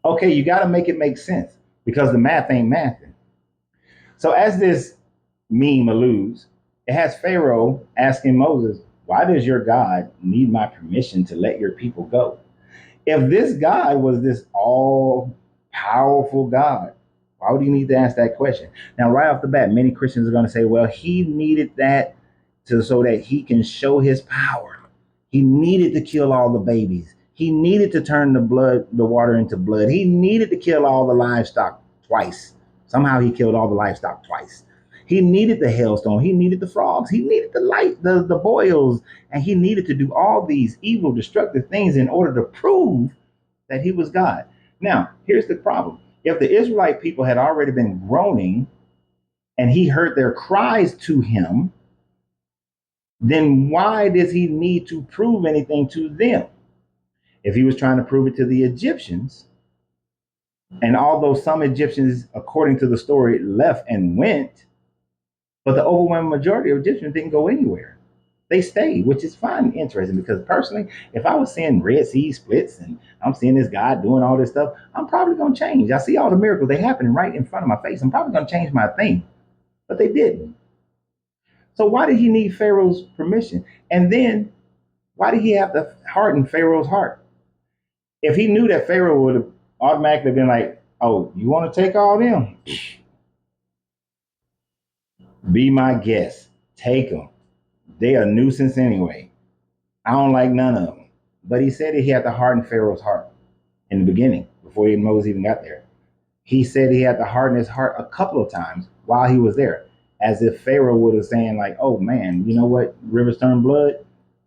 Okay, you got to make it make sense because the math ain't mathing. So as this meme alludes, it has Pharaoh asking Moses, why does your God need my permission to let your people go? If this God was this all powerful God, why would he need to ask that question? Now, right off the bat, many Christians are going to say, well, he needed that so that he can show his power. He needed to kill all the babies. He needed to turn the water into blood. He needed to kill all the livestock twice. Somehow he killed all the livestock twice. He needed the hailstone. He needed the frogs. He needed the boils, and he needed to do all these evil, destructive things in order to prove that he was God. Now, here's the problem. If the Israelite people had already been groaning and he heard their cries to him, then why does he need to prove anything to them? If he was trying to prove it to the Egyptians, and although some Egyptians, according to the story, left and went, but the overwhelming majority of Egyptians didn't go anywhere. They stayed, which is fine and interesting because personally, if I was seeing Red Sea splits and I'm seeing this guy doing all this stuff, I'm probably going to change. I see all the miracles, they happening right in front of my face. I'm probably going to change my thing, but they didn't. So why did he need Pharaoh's permission? And then why did he have to harden Pharaoh's heart? If he knew that Pharaoh would have automatically been like, oh, you want to take all them? Be my guest. Take them. They are a nuisance anyway. I don't like none of them. But he said he had to harden Pharaoh's heart in the beginning, before Moses even got there. He said he had to harden his heart a couple of times while he was there, as if Pharaoh would have saying like, oh man, you know what? Rivers turn blood.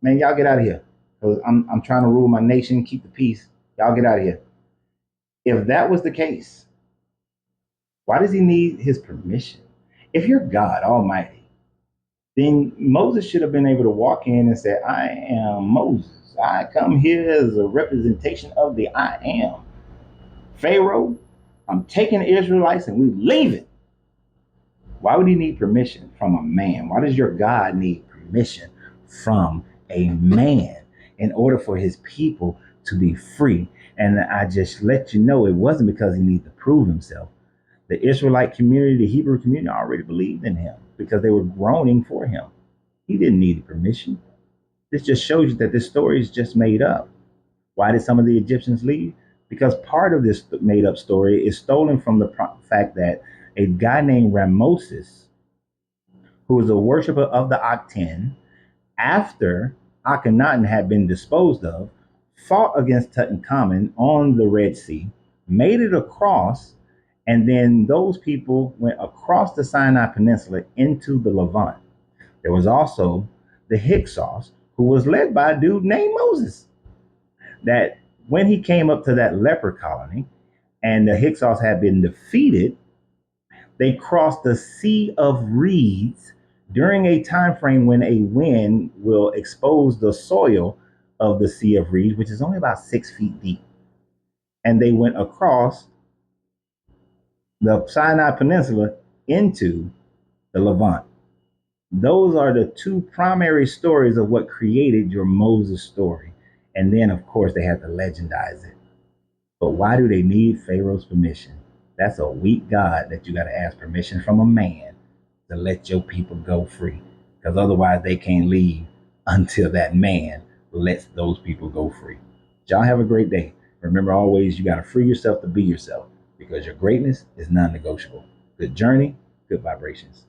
Man, y'all get out of here. Because I'm trying to rule my nation, keep the peace. Y'all get out of here. If that was the case, why does he need his permission? If you're God Almighty, then Moses should have been able to walk in and say, I am Moses. I come here as a representation of the I am. Pharaoh, I'm taking the Israelites and we leaving. Why would he need permission from a man? Why does your God need permission from a man in order for his people to be free? And I just let you know it wasn't because he needed to prove himself. The Israelite community, the Hebrew community already believed in him because they were groaning for him. He didn't need permission. This just shows you that this story is just made up. Why did some of the Egyptians leave? Because part of this made up story is stolen from the fact that a guy named Rameses, who was a worshiper of the Aten, after Akhenaten had been disposed of, fought against Tutankhamun on the Red Sea, made it across, and then those people went across the Sinai Peninsula into the Levant. There was also the Hyksos, who was led by a dude named Moses. That when he came up to that leper colony and the Hyksos had been defeated, they crossed the Sea of Reeds during a time frame when a wind will expose the soil of the Sea of Reeds, which is only about 6 feet deep. And they went across the Sinai Peninsula into the Levant. Those are the two primary stories of what created your Moses story. And then, of course, they had to legendize it. But why do they need Pharaoh's permission? That's a weak God that you got to ask permission from a man to let your people go free. Because otherwise, they can't leave until that man lets those people go free. Y'all have a great day. Remember, always, you got to free yourself to be yourself because your greatness is non negotiable. Good journey, good vibrations.